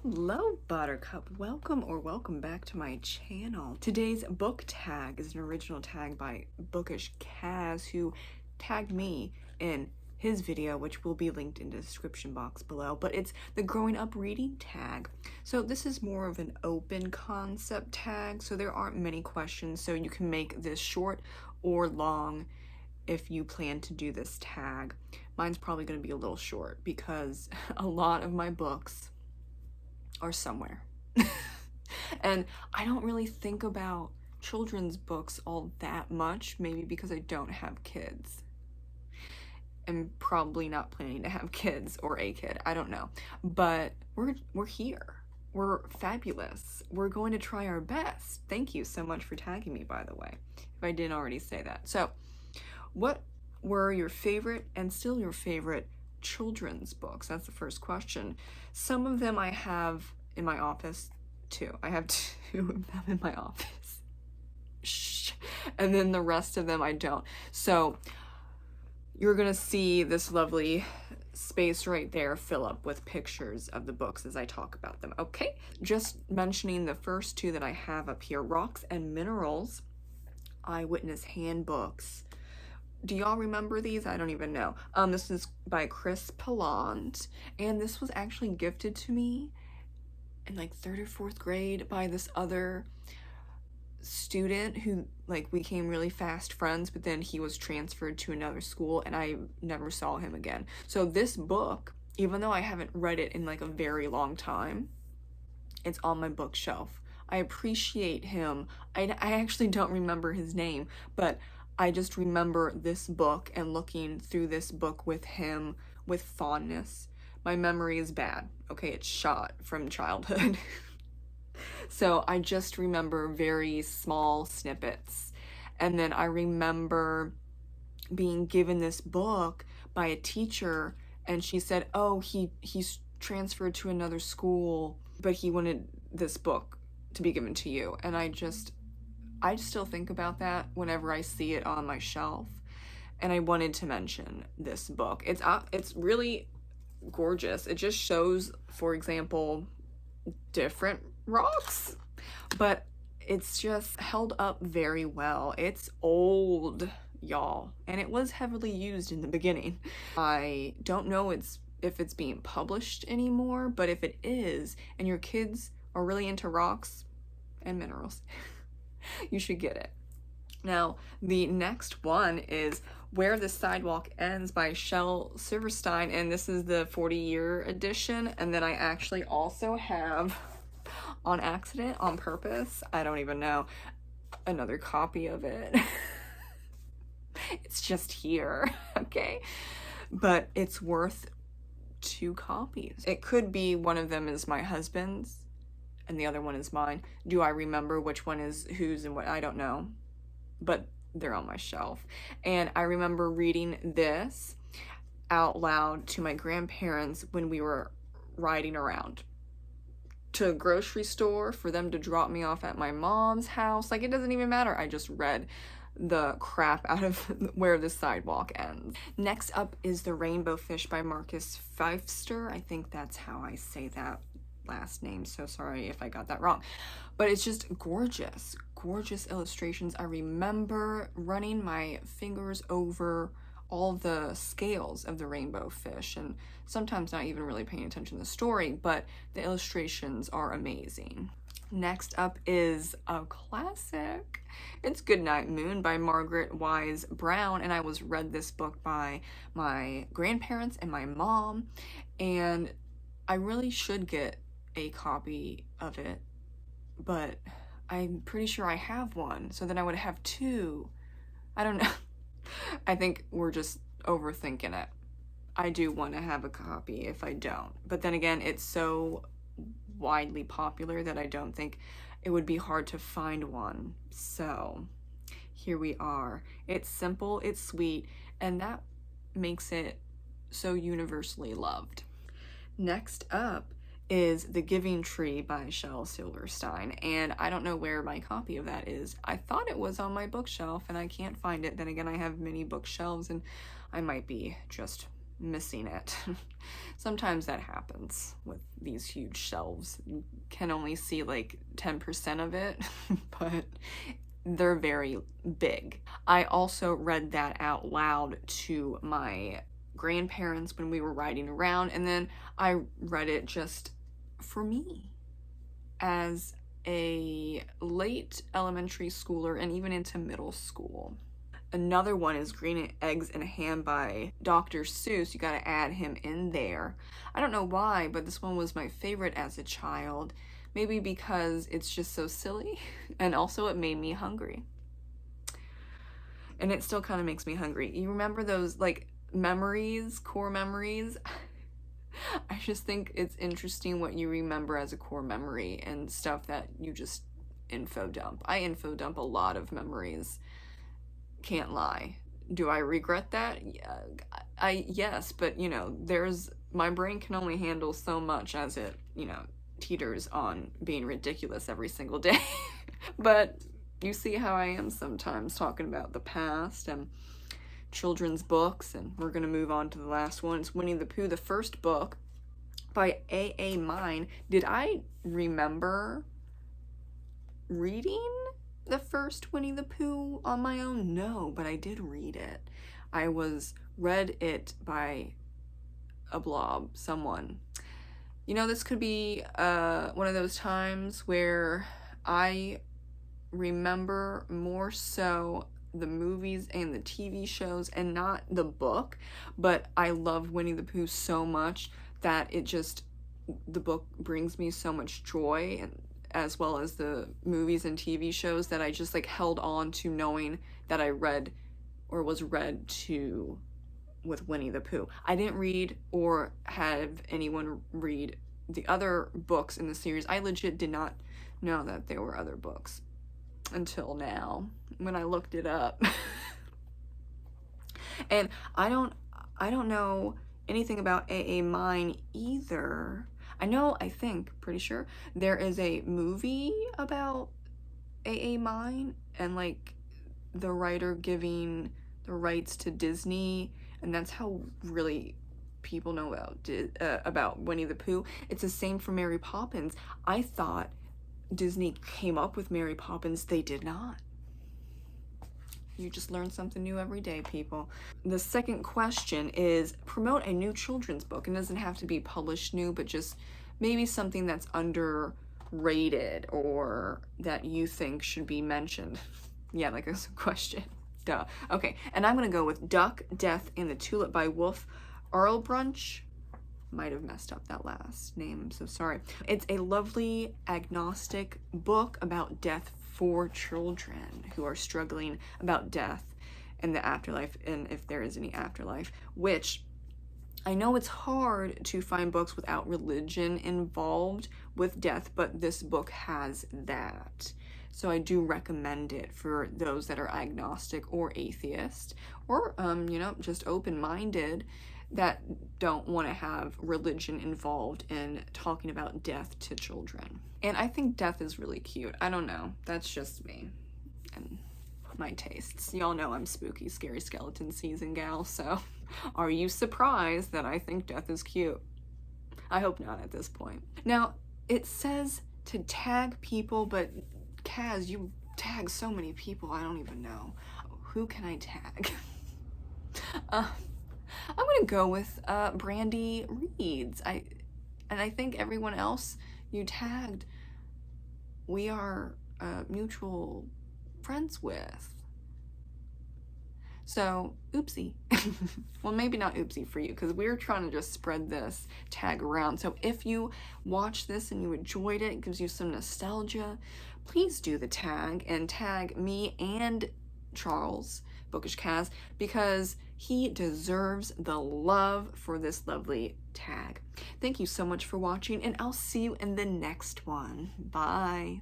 Hello, Buttercup. Welcome back to my channel. Today's book tag is an original tag by Bookish, who tagged me in his video, which will be linked in the description box below, but it's the growing up reading tag. So this is more of an open concept tag, so there aren't many questions, so you can make this short or long if you plan to do this tag. Mine's probably going to be a little short because a lot of my books are somewhere. And I don't really think about children's books all that much, maybe because I don't have kids. And probably not planning to have kids or a kid, I don't know. But we're here. We're fabulous. We're going to try our best. Thank you so much for tagging me, by the way, if I didn't already say that. So, what were your favorite and still your favorite children's books? That's the first question. Some of them I have in my office too. I have 2 of them in my office. Shh. And then the rest of them I don't. So you're gonna see this lovely space right there fill up with pictures of the books as I talk about them. Okay, just mentioning the first 2 that I have up here: Rocks and Minerals, Eyewitness Handbooks. Do y'all remember these? I don't even know. This is by Chris Pallant, and this was actually gifted to me in like 3rd or 4th grade by this other student who, like, we became really fast friends, but then he was transferred to another school and I never saw him again. So this book, even though I haven't read it in like a very long time, it's on my bookshelf. I appreciate him. I actually don't remember his name, but I just remember this book and looking through this book with him with fondness. My memory is bad, okay? It's shot from childhood. So I just remember very small snippets. And then I remember being given this book by a teacher, and she said, oh, he's transferred to another school, but he wanted this book to be given to you. And I still think about that whenever I see it on my shelf, and I wanted to mention this book. It's really gorgeous. It just shows, for example, different rocks, but it's just held up very well. It's old, y'all, and it was heavily used in the beginning. I don't know if it's being published anymore, but if it is, and your kids are really into rocks and minerals, you should get it. Now, the next one is Where the Sidewalk Ends by Shel Silverstein, and this is the 40-year edition. And then I actually also have, on accident, on purpose, I don't even know, another copy of it. It's just here, okay? But it's worth 2 copies. It could be one of them is my husband's and the other one is mine. Do I remember which one is whose and what? I don't know, but they're on my shelf. And I remember reading this out loud to my grandparents when we were riding around to a grocery store for them to drop me off at my mom's house. Like, it doesn't even matter. I just read the crap out of Where the Sidewalk Ends. Next up is The Rainbow Fish by Marcus Pfeifster. I think that's how I say that last name, so sorry if I got that wrong, but it's just gorgeous illustrations. I remember running my fingers over all the scales of the rainbow fish and sometimes not even really paying attention to the story, but the illustrations are amazing. Next up is a classic. It's Goodnight Moon by Margaret Wise Brown, and I was read this book by my grandparents and my mom, and I really should get a copy of it, but I'm pretty sure I have one, so then I would have 2. I don't know. I think we're just overthinking it. I do want to have a copy if I don't, but then again, it's so widely popular that I don't think it would be hard to find one. So here we are. It's simple, it's sweet, and that makes it so universally loved. Next up is The Giving Tree by Shel Silverstein, and I don't know where my copy of that is. I thought it was on my bookshelf and I can't find it. Then again, I have many bookshelves and I might be just missing it. Sometimes that happens with these huge shelves. You can only see like 10% of it, but they're very big. I also read that out loud to my grandparents when we were riding around, and then I read it just for me as a late elementary schooler and even into middle school. Another one is Green Eggs and Ham by Dr. Seuss. You gotta add him in there. I don't know why, but this one was my favorite as a child. Maybe because it's just so silly, and also it made me hungry. And it still kind of makes me hungry. You remember those, like, memories, core memories? I just think it's interesting what you remember as a core memory and stuff that you just info dump. I info dump a lot of memories. Can't lie. Do I regret that? Yeah, yes, but you know, my brain can only handle so much as it, you know, teeters on being ridiculous every single day. But you see how I am sometimes talking about the past and children's books, and we're gonna move on to the last one. It's Winnie the Pooh, the first book by A.A. Mine. Did I remember reading the first Winnie the Pooh on my own? No, but I did read it. I read it by a blob, someone. You know, this could be one of those times where I remember more so the movies and the TV shows and not the book, but I love Winnie the Pooh so much that the book brings me so much joy, and as well as the movies and TV shows, that I just like held on to knowing that I read or was read to with Winnie the Pooh. I didn't read or have anyone read the other books in the series. I legit did not know that there were other books until now when I looked it up. And I don't know anything about A.A. Mine either. Pretty sure there is a movie about A.A. Mine and like the writer giving the rights to Disney, and that's how really people know about Winnie the Pooh. It's the same for Mary Poppins. I thought Disney came up with Mary Poppins. They did not. You just learn something new every day, people. The second question is promote a new children's book. It doesn't have to be published new, but just maybe something that's underrated or that you think should be mentioned. Yeah, like that's a question. Duh. Okay, and I'm gonna go with Duck, Death, and the Tulip by Wolf Arlbrunch. Might have messed up that last name, I'm so sorry. It's a lovely agnostic book about death for children who are struggling about death and the afterlife, and if there is any afterlife, which I know it's hard to find books without religion involved with death, but this book has that. So I do recommend it for those that are agnostic or atheist, or you know, just open-minded, that don't want to have religion involved in talking about death to children. And I think death is really cute. I don't know. That's just me and my tastes. Y'all know I'm spooky, scary skeleton season gal, so are you surprised that I think death is cute? I hope not at this point. Now, it says to tag people, but Kaz, you tag so many people, I don't even know. Who can I tag? I'm gonna go with Brandy Reeds. I think everyone else you tagged, we are mutual friends with. So, oopsie. Well, maybe not oopsie for you, because we're trying to just spread this tag around. So if you watch this and you enjoyed it, it gives you some nostalgia, please do the tag and tag me and Charles, Bookish Kaz, because he deserves the love for this lovely tag. Thank you so much for watching, and I'll see you in the next one. Bye.